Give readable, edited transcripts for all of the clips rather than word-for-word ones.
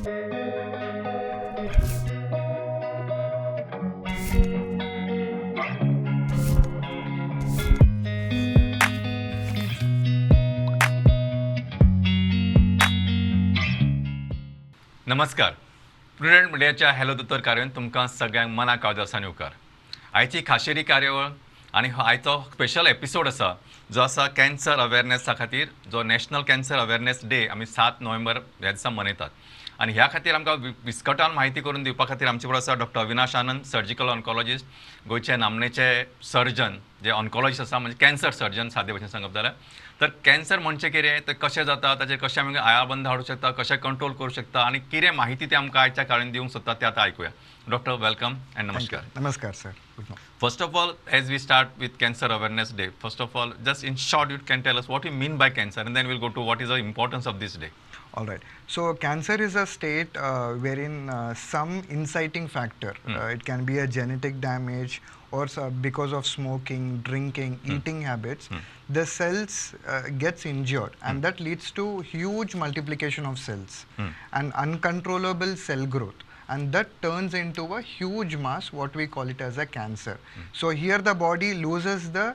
नमस्कार. प्रुडेंट मिडियाच्या हॅलो दोतोर कार्यावळीन तुमकां सगळ्यांक मनाक आदर्सान येवकार. आयची खाशेली कार्यावळ आनी आयचो स्पेशल एपिसोड आसा जो आसा कॅन्सर अवेरनेसा खातीर, जो नॅशनल कॅन्सर अवेरनेस डे आमी 7 नोव्हेंबर ह्या दिसा मनयतात. आनी ह्या खातीर आमकां विस्कटान म्हायती करून दिवपा खातीर आमचे कडेन आसा डॉक्टर अविनाश आनंद, सर्जिकल ऑन्कॉलॉजिस्ट, गोंयचे नामनेचे सर्जन, जे ऑन्कॉलॉजिस्ट आसा म्हणजे कॅन्सर सर्जन सादे भाशेन सांगप जाल्यार. तर कॅन्सर म्हणजे कितें, तें कशें जाता, ताचेर कशें आमी आळाबंद हाडूंक शकता, कशें कंट्रोल करूंक शकता आनी कितें माहिती ते आमकां आयच्या काळान दिवंक सोदता तें आतां आयकुया. डॉक्टर वेलकम एंड नमस्कार. नमस्कार sir. First of all, as we start with Cancer Awareness Day, first of all, just in short, you can tell us what you mean by cancer, and then we'll go to what is the importance of this day. All right. So cancer is a state wherein some inciting factor, it can be a genetic damage or because of smoking, drinking, eating habits, the cells gets injured, and that leads to huge multiplication of cells and uncontrollable cell growth. And that turns into a huge mass, what we call it as a cancer. So here the body loses the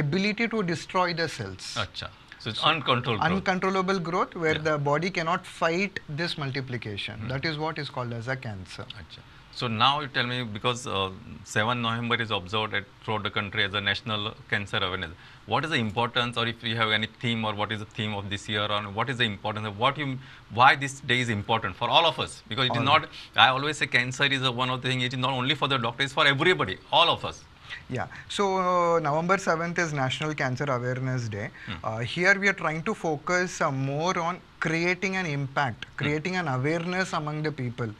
ability to destroy the cells. Acha. So it's uncontrollable growth where the body cannot fight this multiplication. That is what is called as a cancer. Acha. So now you tell me, because 7 November is observed throughout the country as a national cancer awareness. What is the importance, or if you have any theme, or what is the theme of this year, or what is the importance of why this day is important for all of us? Because it is not, I always say cancer is one of the things, it is not only for the doctor, it's for everybody, all of us. Yeah, so November 7th is National Cancer Awareness Day. Here we are trying to focus more on creating an impact, creating an awareness among the people.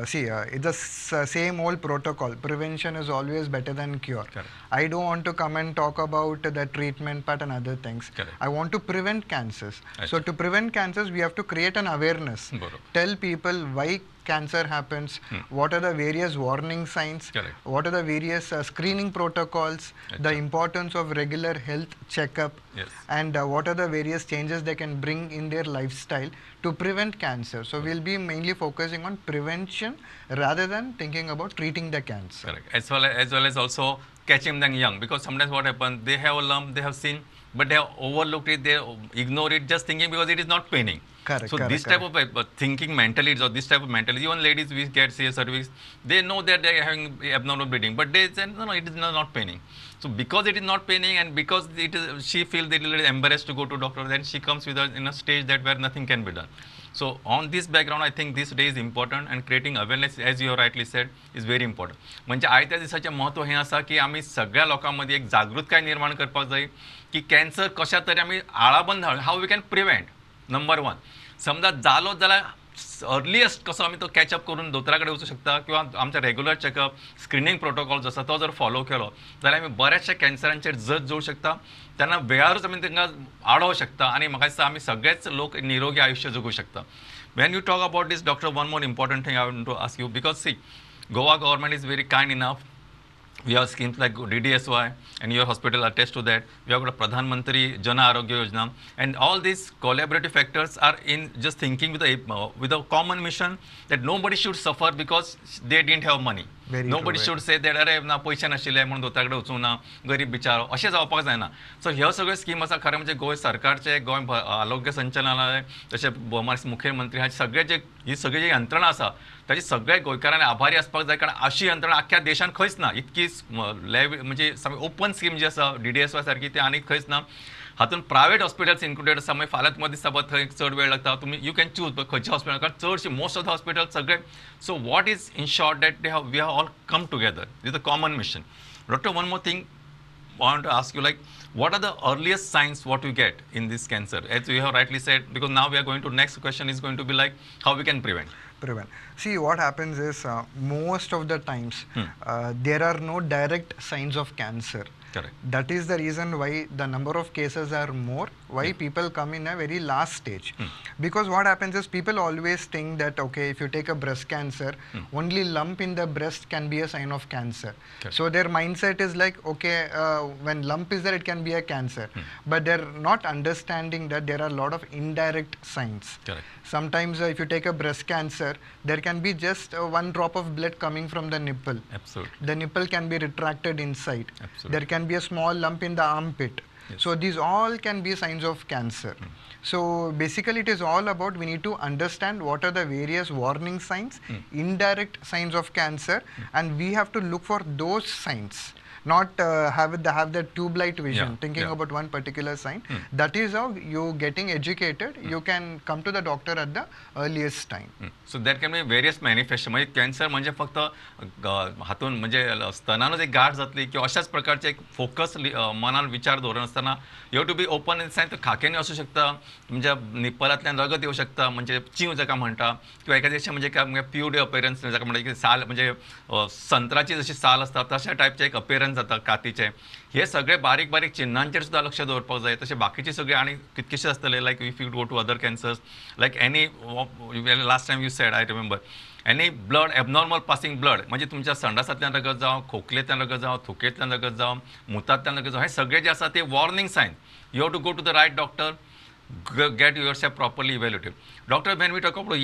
See, it's the same old protocol. Prevention is always better than cure. Correct. I don't want to come and talk about the treatment part and other things. Correct. I want to prevent cancers. So to prevent cancers, we have to create an awareness. Tell people why cancer happens, what are the various warning signs, what are the various screening protocols, the importance of regular health checkup, and what are the various changes they can bring in their lifestyle to prevent cancer. So we'll be mainly focusing on prevention rather than thinking about treating the cancer. Correct. As well as also catching them young, because sometimes what happens, they have a lump, they have seen, but they have overlooked it, they ignore it, just thinking because it is not paining. Correct, so this type of thinking mentality, or this type of mentality, even ladies we get CS cervix, they know that they are having abnormal bleeding, but they say no, it is not paining. So because it is not paining, and because it is, she feels a little embarrassed to go to doctor, then she comes with in a stage that where nothing can be done. So on this background, I think this day is important, and creating awareness, as you have rightly said, is very important. म्हणजे आयत्या दिसाचें महत्व हें आसा की आमी सगळ्या लोकां मदीं एक जागृतकाय निर्माण करपाक जाय की कॅन्सर कशा तरी आमी आळाबंद हाव वी कॅन प्रिवेंट. नंबर 1, समजा जालो जाल्यार अर्लियस्ट कसो आमी तो कॅचअप करून दोतोरा कडेन वचूं शकता, किंवा आमच्या रेग्युलर चॅकअप स्क्रिनींग प्रोटोकॉल जो आसा तो जर फॉलो केलो जाल्यार आमी बऱ्याचशा कॅन्सरांचेर जत जोडूंक शकता. तेन्ना वेळारूच आमी तांकां आडोवंक शकता, आनी म्हाका दिसता आमी सगळेच लोक निरोगी आयुश्य जगूंक शकता. When you talk about this, doctor, one more important thing I want to ask you, because see, Goa government is very kind enough. We have schemes like DDSY, and your hospital attest to that. We have got a Pradhan Mantri Jana Arogya Yojana, and all these collaborative factors are in just thinking with a common mission that nobody should suffer because they didn't have money. Nobody should say that अरे ना पैसे नाशिल्ले म्हणून दोतोरा कडेन वचूंक ना, गरीब बिचारो, अशें जावपाक जायना. सो ह्यो सगळ्यो स्कीम आसा खरें म्हणजे गोंय सरकारचे, गोंय आरोग्य संचालनालय, तशें भौमानसी मुखेलमंत्री हाचे सगळे जे ही सगळी जी यंत्रणा आसा ताची सगळे गोंयकारांनी आभारी आसपाक जाय, कारण अशी यंत्रणा आख्ख्या देशान खंयच ना. इतकी म्हणजे ओपन स्कीम जी आसा DDSY सारकी ती आनीक खंयच ना. हातून प्रायवेट हॉस्पिटल्स इन्क्लुडेड आसा. मागीर फाल्यांत मदीं दिसता थंय चड वेळ लागता, तुमी यू कॅन चूज खंयचे हॉस्पिटल, कारण चडशी मोस्ट ऑफ द हॉस्पिटल सगळे. So what is in short that we have all come together with a common mission. Doctor, one more thing I want to ask you, like, what are the earliest signs what you get in this cancer? As you have rightly said, because now we are going to, next question is going to be like how we can prevent. See, what happens is most of the times there are no direct signs of cancer. Correct. That is the reason why the number of cases are more why people come in a very last stage. Because what happens is people always think that, okay, if you take a breast cancer, only lump in the breast can be a sign of cancer. So their mindset is like, okay, when lump is there, it can be a cancer. But they're not understanding that there are a lot of indirect signs. Sometimes if you take a breast cancer, there can be just one drop of blood coming from the nipple. The nipple can be retracted inside. There can be a small lump in the armpit. So these all can be signs of cancer. So basically it is all about, we need to understand what are the various warning signs, indirect signs of cancer, and we have to look for those signs. Not have the tube light vision, thinking about one particular sign. That is how you getting educated. You can come to the doctor at the earliest time. So there can be various manifestation. म्हणजे cancer म्हणजे फक्त हातून म्हणजे स्तनानच एक गाठ जातली किंवा अशाच प्रकारचे एक फोकस मनात विचार धोरण असताना you have to be open in science. खाक्याने असू शकता, म्हणजे निप्पलातल्यान रगत येऊ शकता, म्हणजे चीव जाका म्हणटा, किंवा एखाद्या अशें म्हणजे काय प्युरी अपेरन्स जाका म्हणटा की साल म्हणजे संत्राची जशी साल असता तशा टायपचे एक अपेरन्स जाता कातीचे. हे सगळे बारीक बारीक चिन्हांचेर सुद्धा लक्ष दवरपाक जाय. तशें बाकीचे सगळे आणि कितकेशे आसतले, like if you go to other cancers, like any last time you said, I remember, any blood abnormal passing blood, म्हणजे तुमच्या संडासांतल्यान रगत जावं, खोकलेंतल्यान रगत जावं, थुकेंतल्यान रगत जावं, मुतांतल्यान रगत जावं, हे सगळे जे आसा ते warning sign. You have to go to the right doctor, get yourself properly evaluated. Doctor, when we talk about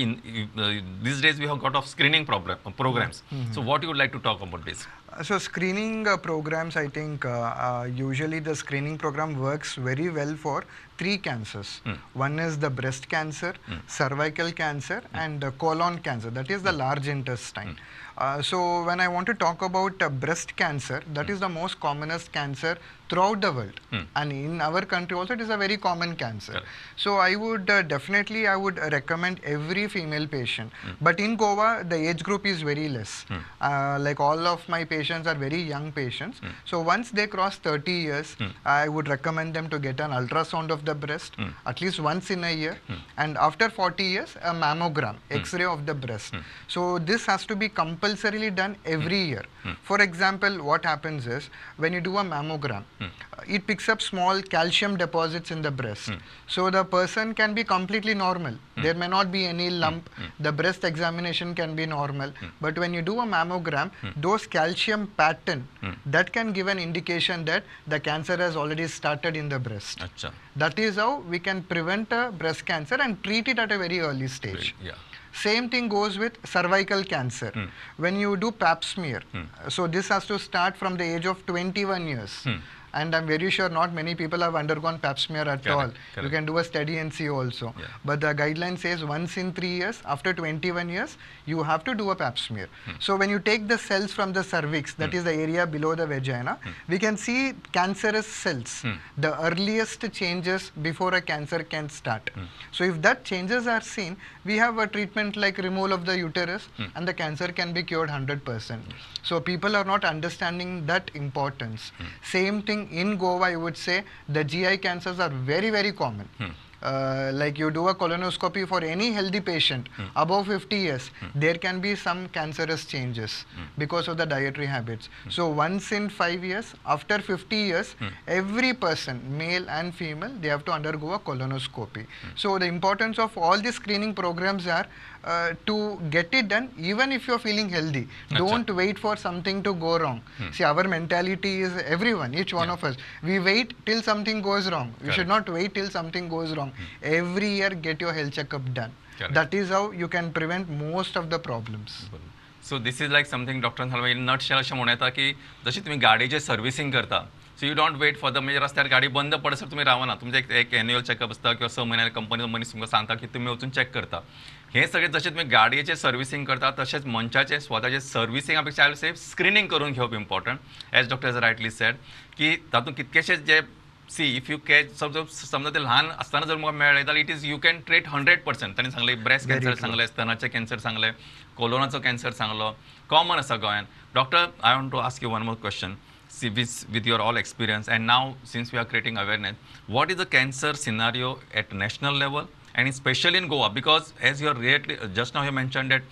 these days we have got of screening programs. So what you would like to talk about this? So screening programs, I think usually the screening program works very well for 3 cancers. One is the breast cancer, cervical cancer, and colon cancer, that is the large intestine. So when I want to talk about breast cancer, that is the most commonest cancer throughout the world, and in our country also it is a very common cancer. So I would definitely recommend every female patient, but in Goa the age group is very less. Like all of my patients are very young patients. So once they cross 30 years, I would recommend them to get an ultrasound of the breast at least once in a year, and after 40 years a mammogram, X-ray of the breast. So this has to be compulsorily done every year. For example, what happens is when you do a mammogram, it picks up small calcium deposits in the breast. So the person can be completely normal. There may not be any lump. The breast examination can be normal. But when you do a mammogram, those calcium pattern, that can give an indication that the cancer has already started in the breast. That is how we can prevent a breast cancer and treat it at a very early stage. Same thing goes with cervical cancer. When you do pap smear, so this has to start from the age of 21 years. And I'm very sure not many people have undergone pap smear at all. You can do a study and see also. But the guideline says once in 3 years, after 21 years, you have to do a pap smear. So when you take the cells from the cervix, that is the area below the vagina, we can see cancerous cells, the earliest changes before a cancer can start. So if that changes are seen, we have a treatment like removal of the uterus, and the cancer can be cured 100%. So people are not understanding that importance. Same thing in Goa, I would say the GI cancers are very, very common. Like you do a colonoscopy for any healthy patient above 50 years, there can be some cancerous changes because of the dietary habits. So once in 5 years, after 50 years, every person, male and female, they have to undergo a colonoscopy. So the importance of all these screening programs are to get it done even if you're feeling healthy. Don't wait for something to go wrong. See, our mentality is everyone, each one of us, we wait till something goes wrong. We should not wait till something goes wrong. Every year get your health checkup done. That is how you can prevent most of the problems. So this is like something Dr. Halva in nutshell अशें म्हणूं येता की जशी तुम्ही गाडयेचे servicing करता, so you don't wait for the म्हणजे रस्त्यार गाडी बंद पडसर तुम्ही रावना, तुमचे एक एन्युअल चेकअप आसता किंवा 6 म्हयन्यान कंपनीचो मनीस तुमकां सांगता की तुम्ही वचून चेक करता. हे सगळे जशें तुम्ही गाडयेचे सर्व्हिसिंग करता तशेंच मनशाचे स्वताचे सर्व्हिसिंगा पेक्षा आय से स्क्रीनिंग करून घेवप important. As doctor has rightly said की तातूंत कितकेशेच जे सी इफ यू कॅच समजा ते ल्हान आसतना जर म्हाका मेळ्ळें जाल्यार it is you can treat 100%. तांणी सांगलें ब्रेस्ट कॅन्सर सांगलें, स्तनाचें कॅन्सर सांगलें, कोलोनाचो कॅन्सर सांगलो, कॉमन आसा गोंयांत. Doctor, I want to ask you one more question. See, with your all experience, and now since we are creating awareness, what is the cancer scenario at national level and especially in Goa? Because as you are just now you mentioned that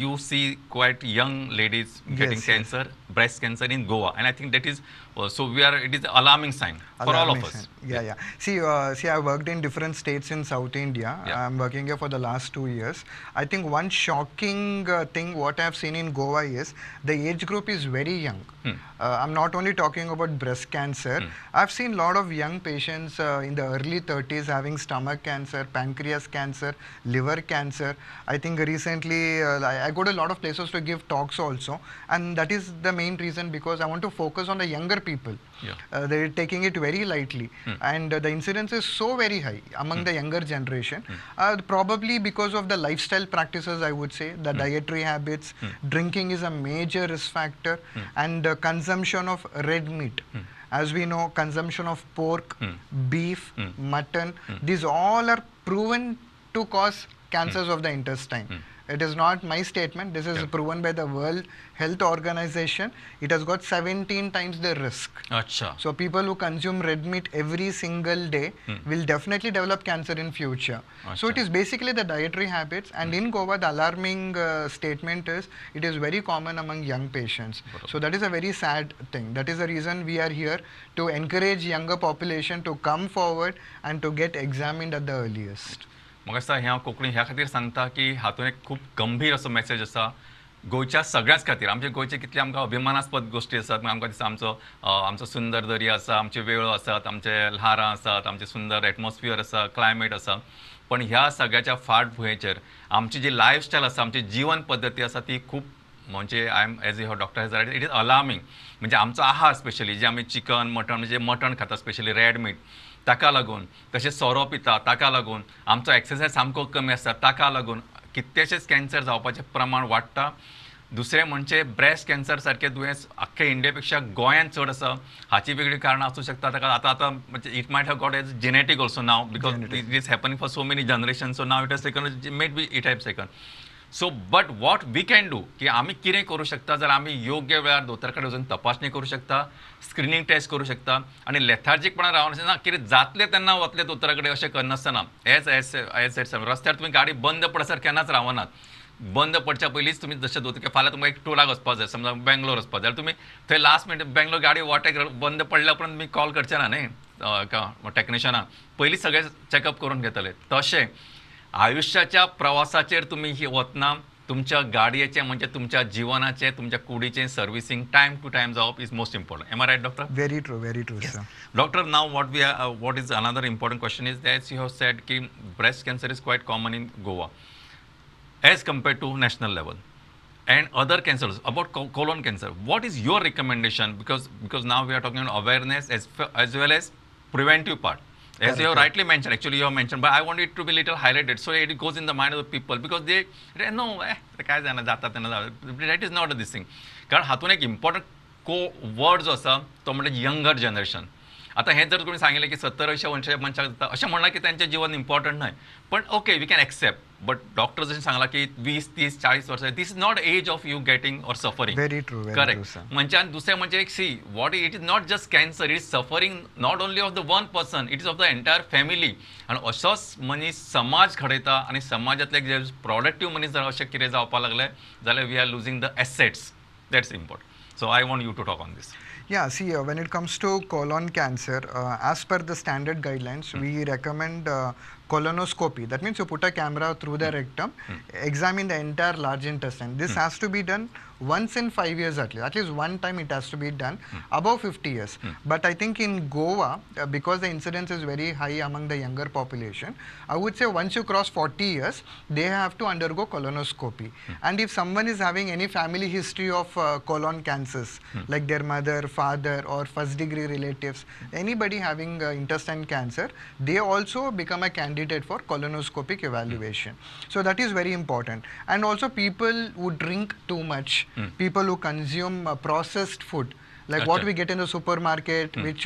you see quite young ladies getting cancer, breast cancer in Goa, and I think that is So it is alarming sign for all of us. Yeah. See, I worked in different states in South India. Yeah. I'm working here for the last 2 years. I think one shocking thing what I've seen in Goa is the age group is very young. I'm not only talking about breast cancer. I've seen a lot of young patients in the early 30s having stomach cancer, pancreas cancer, liver cancer. I think recently I go to a lot of places to give talks also, and that is the main reason, because I want to focus on the younger people. Yeah. They're taking it very lightly, and the incidence is so very high among the younger generation, probably because of the lifestyle practices, I would say, the dietary habits. Drinking is a major risk factor, and consumption of red meat. As we know, consumption of pork, beef, mutton, these all are proven to cause cancers of the intestine. It is not my statement. This is proven by the World Health Organization. It has got 17 times the risk. Achha. So people who consume red meat every single day will definitely develop cancer in future. So it is basically the dietary habits. And in Goa, the alarming statement is it is very common among young patients. So that is a very sad thing. That is the reason we are here, to encourage younger population to come forward and to get examined at the earliest. मग असं ह्या कोंकणी ह्या खातीर सांगता की हातून एक खूब गंभीर असो मेसेज आसा गोंयच्या सगळ्याच खातीर. आमचे गोंयचे कितले आमकां अभिमानास्पद गोश्टी आसात. आमकां दिसता आमचो सुंदर दर्या आसा, आमचे वेळो आसात, आमचे ल्हारां आसात, आमचे सुंदर एटमॉस्फियर आसा, क्लायमेट आसा. पण ह्या सगळ्याच्या फाटभुंयेचेर आमची जी लायफस्टायल आसा, आमची जीवन पद्दती आसा ती खूब, म्हणजे I am as you doctor has it is alarming. म्हणजे आमचो आहार स्पेशली जे आमी चिकन मटण, म्हणजे मटण खाता स्पेशली रेड मीट, ताका लागून, तशेंच सोरो पिता ताका लागून, आमचो एक्सरसायज सामको कमी आसता ताका लागून कितलेशेच कॅन्सर जावपाचें प्रमाण वाडटा. दुसरें म्हणजे ब्रेस्ट कॅन्सर सारकें दुयेंस आख्ख्या इंडिया पेक्षा गोंयांत चड आसा. हाची वेगळी कारणां आसूं शकता. ताका आतां म्हणजे it might have got as genetic also now, because it is happening for so many generation. So now it has taken, might be it have taken. So but what we can do, की आमी कितें करूं शकता, जाल्यार आमी योग्य वेळार दोतोरा कडेन वचून तपासणी करूं शकता, स्क्रिनींग टेस्ट करूं शकता, आनी लेथार्जीकपणान रावनासतना ना कितें जातलें तेन्ना वतले दोतोरा कडेन अशें करनासतना. एज रस्त्यार तुमी गाडी बंद पडसर केन्नाच रावनात. बंद पडच्या पयलींच तुमी जशें दोतोर फाल्यां तुमकां एक टुराक वचपाक जाय, समजा बेंगलोर वचपाक जाय, जाल्यार तुमी थंय लास्ट मिनट बेंगलोर गाडी वाटेक बंद पडल्या उपरांत तुमी कॉल करचे ना न्ही टॅक्निशनाक. पयलीं सगळें चॅकअप करून घेतले. तशें आयुश्याच्या प्रवासाचेर तुम्ही वतना तुमच्या गाडयेचें, म्हणजे तुमच्या जिवनाचें, तुमच्या कुडीचें सर्विसींग टायम टू टायम जावप is most important. Am I right doctor? Very true, sir. Doctor, now what is another important question is that you have said कि breast cancer is quite common in Goa as compared to national level, and other cancers. About colon cancer, what is your recommendation? Because now we are talking about awareness as well as preventive part. As you have rightly mentioned, actually you have mentioned, but I want it to be little highlighted so it goes in the mind of the people, because they know काय जाणं जाता तेन्ना that is not this thing. कारण हातून एक important word जो आसा तो म्हणजे यंगर जनरेशन. आता हे जर तुम्ही सांगितलं की 70-80 मनशाक जाता अशें म्हणना की त्यांचें जीवन इम्पॉर्टंट न्हय, पण okay we can accept. But doctor जशें सांगला की 20-30-40 वर्सां, this is not as of you getting or suffering. Very true, correct. म्हणजे दुसरें म्हणजे एक see what it is not just cancer, it is suffering not only of the one person, it is of the entire family. आनी असोच मनीस समाज घडयता, आनी समाजांतले जे प्रोडक्टीव मनीस जर अशें कितें जावपाक लागले जाल्यार we are losing the assets. That's important. So I want you to talk on this. Yeah, see, when it comes to colon cancer, as per the standard guidelines, we recommend colonoscopy. That means you put a camera through the rectum, examine the entire large intestine. This has to be done once in 5 years at least one time it has to be done, above 50 years. But I think in Goa, because the incidence is very high among the younger population, I would say once you cross 40 years, they have to undergo colonoscopy. And if someone is having any family history of colon cancers, like their mother, father, or first degree relatives, anybody having intestine cancer, they also become a candidate for colonoscopic evaluation. So that is very important. And also people who drink too much, people who consume processed food, like what we get in the supermarket, which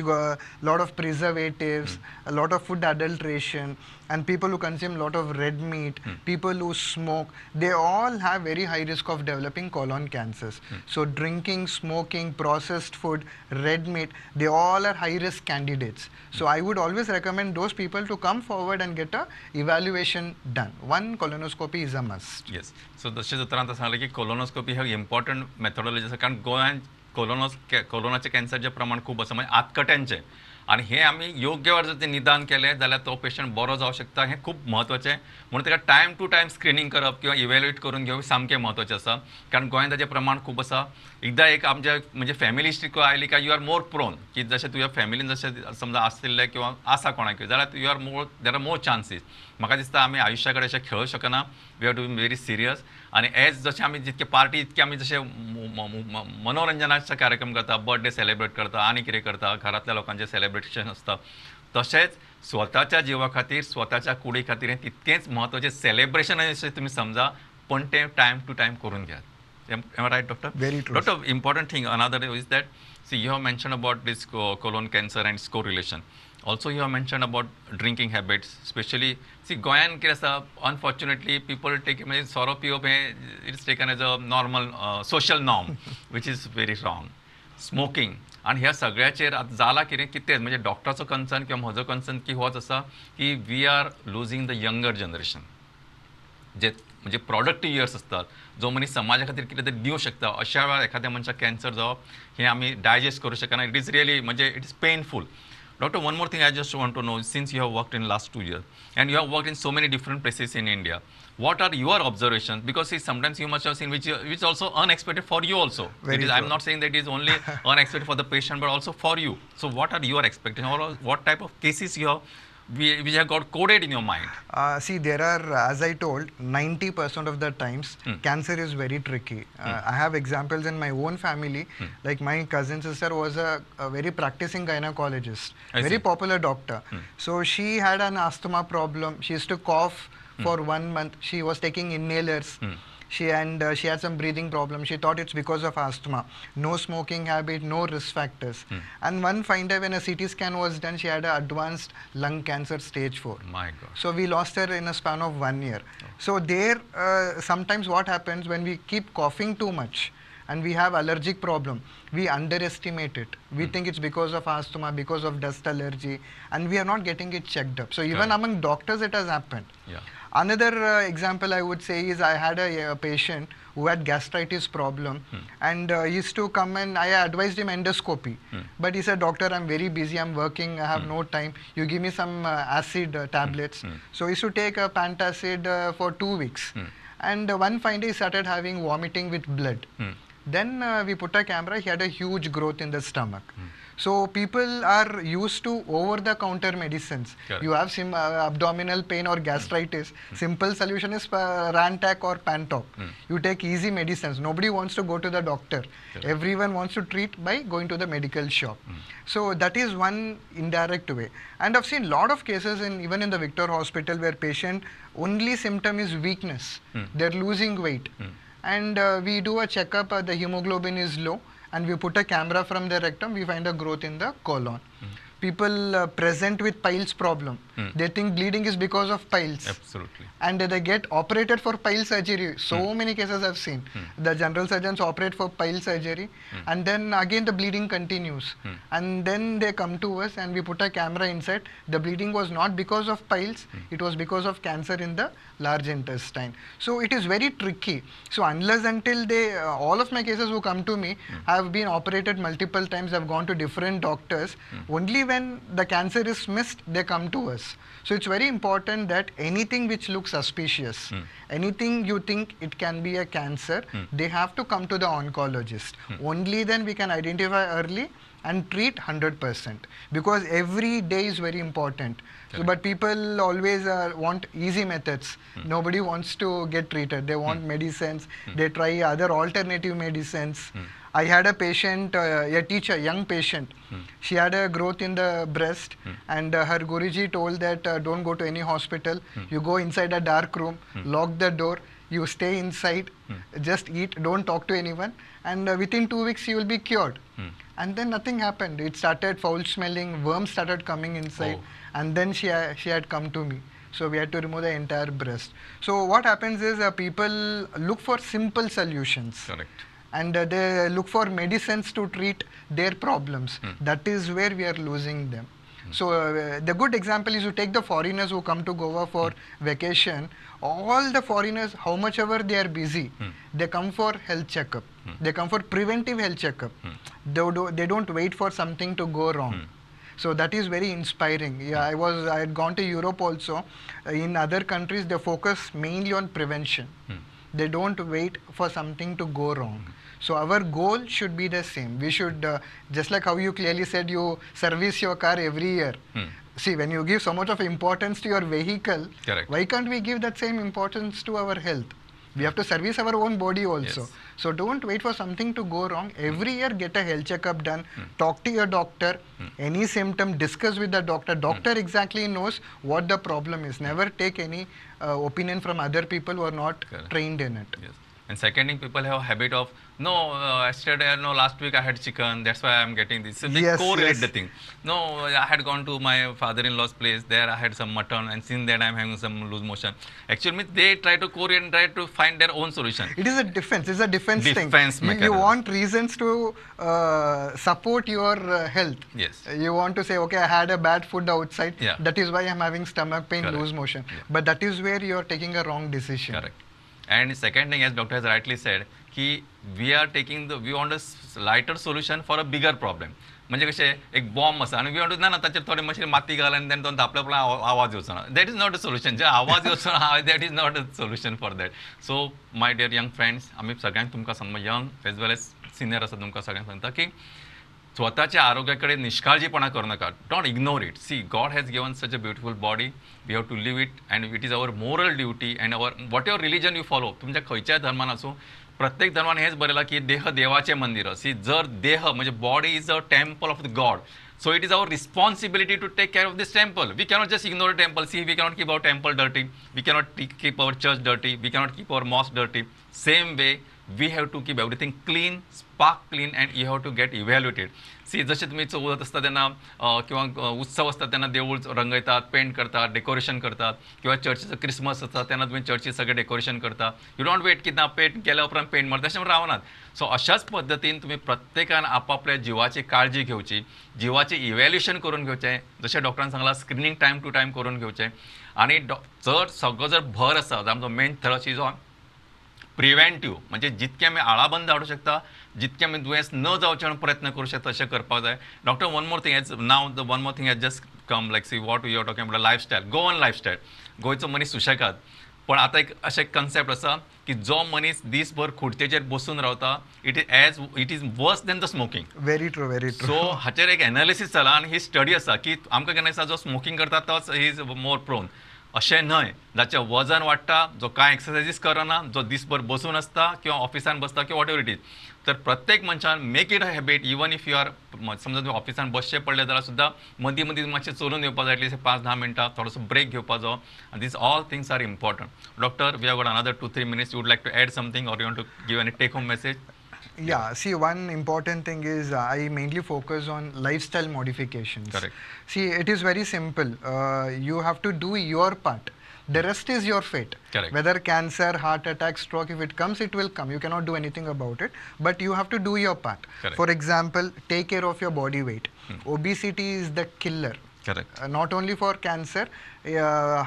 lot of preservatives, a lot of food adulteration, and people who consume a lot of red meat, people who smoke, they all have very high risk of developing colon cancers. So drinking, smoking, processed food, red meat, they all are high risk candidates. So I would always recommend those people to come forward and get a evaluation done. One colonoscopy is a must. Yes. So तशेंच उतरांत सांगलें की colonoscopy हे important methodology आसा, कारण गोंयांत कोलोनाचे कॅन्सरचे प्रमाण खूप आसा म्हणजे आतकट्यांचे आणि हे आम्ही योग्य वेळार जर ते निदान केलें जाल्यार तो पेशंट बरो जावंक शकता. हें खूब म्हत्वाचें म्हणून ताका टायम टू टायम स्क्रिनींग करप किंवा इवॅल्युएट करून घेवप सामकें म्हत्वाचें आसा. कारण गोंयांत ताचें प्रमाण खूब आसा. एकदां एक आमच्या म्हणजे फॅमिली हिस्ट्री आयली काय यू आर मोर प्रोन की जशें तुज्या फॅमिलीन जशें समजा आसलें किंवा आसा कोणाकय जाल्यार you are more there are more chances. म्हाका दिसता आमी आयुश्या कडेन अशें खेळूंक शकना. We have to be very serious आनी एज जशें आमी जितके पार्टी इतके आमी जशें मनोरंजनाचे कार्यक्रम करता, बर्थडे सेलेब्रेट करता आनी कितें करता, घरांतल्या लोकांचें सेलेब्रेशन आसता, तशेंच स्वताच्या जिवा खातीर स्वताच्या कुडी खातीर हें तितकेंच म्हत्वाचें सेलेब्रेशन अशें तुमी समजा, पण तें टायम टू टायम करून घेयात. Am I right, doctor? Very true. Doctor, important thing another is that, see, you have mentioned about this colon cancer and its correlation. Also, you have mentioned about drinking habits, especially, see, Goyan kideं unfortunately, people take it, sorrow piyop it's taken as a normal social norm, which is very wrong. Smoking, आणि ह्या सगळ्याचेर आतां जाला कितें म्हणजे डॉक्टराचो concern किंवा म्हजो concern की होच आसा की we are losing the younger generation. जे म्हणजे प्रॉडक्टिव्ह इयर्स असतात, जो मनीस समाजा खातीर कितें तरी दिवंक शकता, अशा वेळार एखाद्या मनशाक कॅन्सर जावप हें आमी डायजेस्ट करूं शकना. इट इज रियली म्हणजे it is painful. Doctor, one more thing I just want to know, since you have worked in last 2 years and you have worked in so many different places in India, what are your observations? Because see, sometimes you must have seen which also unexpected for you also. I'm not saying that it is only unexpected for the patient but also for you. So what are your expectations, or what type of cases you have which have got coded in your mind? See, there are, as I told, 90% of the times cancer is very tricky. I have examples in my own family. Like my cousin sister was a very practicing gynecologist, very popular doctor. So she had an asthma problem. She used to cough for 1 month. She was taking inhalers. She had some breathing problems. She thought it's because of asthma. No smoking habit, no risk factors. And one fine day when a CT scan was done, she had an advanced lung cancer stage 4. My God. So we lost her in a span of 1 year. So there, sometimes what happens when we keep coughing too much and we have allergic problem, we underestimate it. We think it's because of asthma, because of dust allergy, and we are not getting it checked up. So even among doctors it has happened. Yeah. Another example I would say is I had a patient who had gastritis problem, and he used to come and I advised him endoscopy. But he said, doctor, I'm very busy, I'm working, I have no time. You give me some acid tablets. So he used to take a Pantacid for 2 weeks. And one fine day he started having vomiting with blood. Then we put a camera, he had a huge growth in the stomach. So people are used to over-the-counter medicines. Correct. You have abdominal pain or gastritis. Simple solution is Rantac or Pantop. You take easy medicines. Nobody wants to go to the doctor. Correct. Everyone wants to treat by going to the medical shop. So that is one indirect way. And I've seen a lot of cases even in the Victor Hospital where patient only symptom is weakness. They're losing weight. And we do a checkup, the hemoglobin is low, and we put a camera from the rectum, we find a growth in the colon. People present with piles problem. They think bleeding is because of piles. Absolutely. And they get operated for pile surgery. So many cases I've seen. The general surgeons operate for pile surgery, and then again the bleeding continues. And then they come to us and we put a camera inside. The bleeding was not because of piles, it was because of cancer in the large intestine. So it is very tricky. So unless until all of my cases who come to me have been operated multiple times, have gone to different doctors. Only when the cancer is missed, they come to us. So it's very important that anything which looks suspicious, anything you think it can be a cancer, they have to come to the oncologist. Only then we can identify early and treat 100%, because every day is very important. So, but people always want easy methods. Nobody wants to get treated. They want medicines. They try other alternative medicines. I had a patient, a teacher, young patient. She had a growth in the breast, and her Guruji told that don't go to any hospital. You go inside a dark room, lock the door, you stay inside, just eat, don't talk to anyone, and within 2 weeks you will be cured. And then nothing happened. It started foul smelling, worms started coming inside, and then she had come to me. So we had to remove the entire breast. So what happens is people look for simple solutions. Correct. And they look for medicines to treat their problems. That is where we are losing them. So the good example is you take the foreigners who come to Goa for vacation. All the foreigners, how much ever they are busy, they come for health checkup. They come for preventive health checkup. They don't wait for something to go wrong. So that is very inspiring. Yeah, I had gone to Europe also. In other countries, they focus mainly on prevention. They don't wait for something to go wrong. So our goal should be the same. We should, just like how you clearly said, you service your car every year. See, when you give so much of importance to your vehicle, Correct. why can't we give that same importance to our health? We have to service our own body also. Yes. So don't wait for something to go wrong. Every year get a health checkup done. Talk to your doctor. Any symptom, discuss with the doctor. Doctor exactly knows what the problem is. Never take any opinion from other people who are not Correct. trained in it. Yes. And second thing, people have a habit of, no, yesterday, no, last week I had chicken, that's why I'm getting this. So they Yes, correlate yes. the thing. No, I had gone to my father-in-law's place, there I had some mutton, and since then I'm having some loose motion. Actually, they try to correlate and try to find their own solution. It is a defense. It's a defense thing. Defense You mechanism. want reasons to support your health. Yes. You want to say, okay, I had a bad food outside. Yeah. That is why I'm having stomach pain, Correct. loose motion. Yeah. But that is where you are taking a wrong decision. Correct. And second thing, as doctor has rightly said, we want a lighter solution for a bigger problem. म्हणजे कसे एक bomb असा आणि we want ना त्याच्यात थोडे मातशी माती घाल आणि देन तो आपला आवाज येवचो ना that is not a solution जे आवाज येवचो ना that is not a solution for that so my dear young friends आम्ही सगळ्यांक तुमकां सांगता young as well as senior आसा तुमकां सगळ्यांक सांगता की स्वतःच्या आरोग्याकडे निष्काळजीपणा करू नका don't ignore it see God has given such a beautiful body we have to live it and it is our moral duty and our whatever religion you follow तुमच्या खंयच्याय धर्मान आसूं प्रत्येक धर्माने हेच बरयलां की देह देवाचे मंदिर सी जर देह म्हणजे body is a temple of the God so it is our responsibility to take care of this temple. We cannot just ignore a temple. See, we cannot keep our temple dirty, we cannot keep our church dirty, we cannot keep our mosque dirty. Same way we have to keep everything clean, spark clean, and you have to get evaluated. सी जसे तुम्ही चवथ असता तेन्ना किंवा उत्सव असतात तेन्ना देवूळ रंगयतात paint करतात डेकोरेशन करतात किंवा चर्चीचं क्रिसमस असता तेन्ना तुम्ही चर्ची सगळें डेकोरेशन करता यू डोंट वेट की ना पेंट केल्या उपरांत पेंट मारता तशें रावनात सो अशाच पद्दतीन तुम्ही प्रत्येकान आपापल्या जिवाची काळजी घेवची जिवाचे इव्हॅल्युएशन करून घेवचें जशें डॉक्टरान सांगलां स्क्रिनींग टायम टू टायम करून घेवचें आनी जर सगळो जर भर आसा आमचो मेन थरच इज ऑन प्रिव्हेंटिव्ह म्हणजे जितके आमी आळाबंद हाडूं शकता जितके आमी दुयेंस न जावचे म्हणून प्रयत्न करूं शकता तशें करपाक जाय doctor one more thing as now the one more thing as just come like see what you are talking about lifestyle Goan lifestyle गोंयचो मनीस सुशेगाद पण आतां एक अशें कन्सेप्ट आसा की जो मनीस दीसभर खुर्चेचेर बसून रावता it is worse than the smoking very true very true so हाचेर एक एनालिसीस जाला आनी ही स्टडी आसा की आमकां केन्ना दिसता जो स्मोकिंग करता तोच ही इज मोर प्रोन अशें न्हय जाचें वजन वाडटा जो कांय एक्सरसायजीस करना जो दीसभर बसून आसता किंवा ऑफिसान बसता किंवा वॉट एवर इट इज तर प्रत्येक मनशान make it a habit even if you are समजा तुम्ही ऑफिसान बसचे पडले जाल्यार सुद्दां मदीं मदीं मातशें चलून येवपाक जाय एटलीस्ट 5-10 मिनटां थोडोसो ब्रेक घेवपाचो आनी these all things are important doctor we have got another 2-3 minutes you would like to add something or you want to give any take home message Yeah, see, one important thing is I mainly focus on lifestyle modifications. Correct. See, it is very simple. You have to do your part. The rest is your fate. Correct. Whether cancer, heart attack, stroke, if it comes, it will come. You cannot do anything about it. But you have to do your part. Correct. For example, take care of your body weight. Obesity is the killer. Correct. Not only for cancer,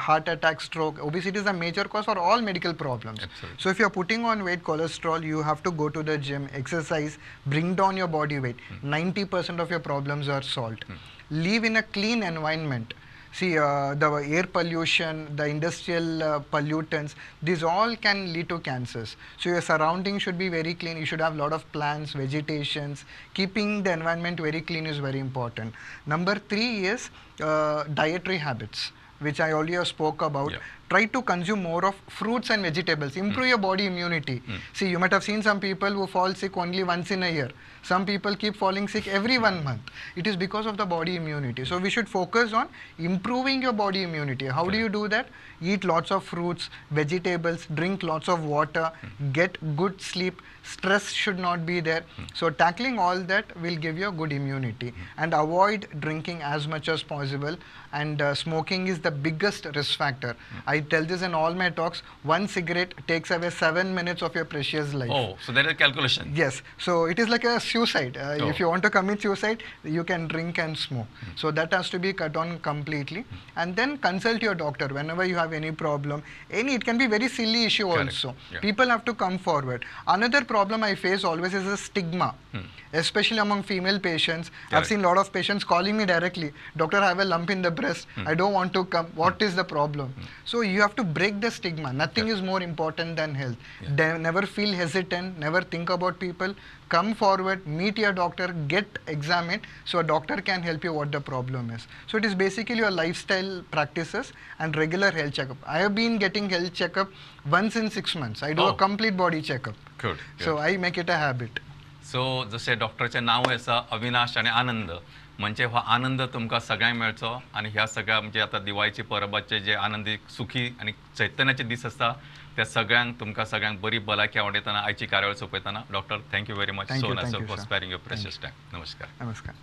heart attack, stroke, obesity is a major cause for all medical problems. Absolutely. So if you are putting on weight, cholesterol, you have to go to the gym, exercise, bring down your body weight. 90% of your problems are solved. Live in a clean environment. See, the air pollution, the industrial pollutants, these all can lead to cancers. So your surroundings should be very clean. You should have a lot of plants, vegetations. Keeping the environment very clean is very important. Number 3 is dietary habits, which I earlier spoke about. Yeah. Try to consume more of fruits and vegetables. Improve your body immunity. See, you might have seen some people who fall sick only once in a year. Some people keep falling sick every 1 month. It is because of the body immunity. So we should focus on improving your body immunity. How do you do that? Eat lots of fruits, vegetables, drink lots of water, get good sleep. Stress should not be there. So tackling all that will give you a good immunity. And avoid drinking as much as possible. And smoking is the biggest risk factor. I I tell this in all my talks. One cigarette takes away 7 minutes of your precious life. Oh, so there is a calculation. Yes, so it is like a suicide. If you want to commit suicide, you can drink and smoke. So that has to be cut on completely. And then consult your doctor whenever you have any problem. It can be very silly issue also. People have to come forward. Another problem I face always is a stigma, especially among female patients. I've seen a lot of patients calling me directly, doctor, I have a lump in the breast. I don't want to come. What is the problem? So you have to break the stigma. Nothing is more important than health. Never feel hesitant. Never think about people. Come forward, meet your doctor, get examined, so a doctor can help you what the problem is. So it is basically your lifestyle practices and regular health checkup. I have been getting health checkup once in 6 months. I do a complete body checkup. Good. So I make it a habit. सो जसे डॉक्टरचे नाव आसा अविनाश आणि आनंद, म्हणजे हो आनंद तुमकां सगळ्यांक मेळचो आणि ह्या सगळ्या म्हणजे आता दिवाळीचे परबाचे जे आनंदी सुखी आणि चैतन्याचे दीस आसता त्या सगळ्यांक तुमकां सगळ्यांक बरी भलायकी आवडयतना आयची कार्यावळ सोंपयतना doctor thank you very much so for sparing your precious time. नमस्कार. नमस्कार.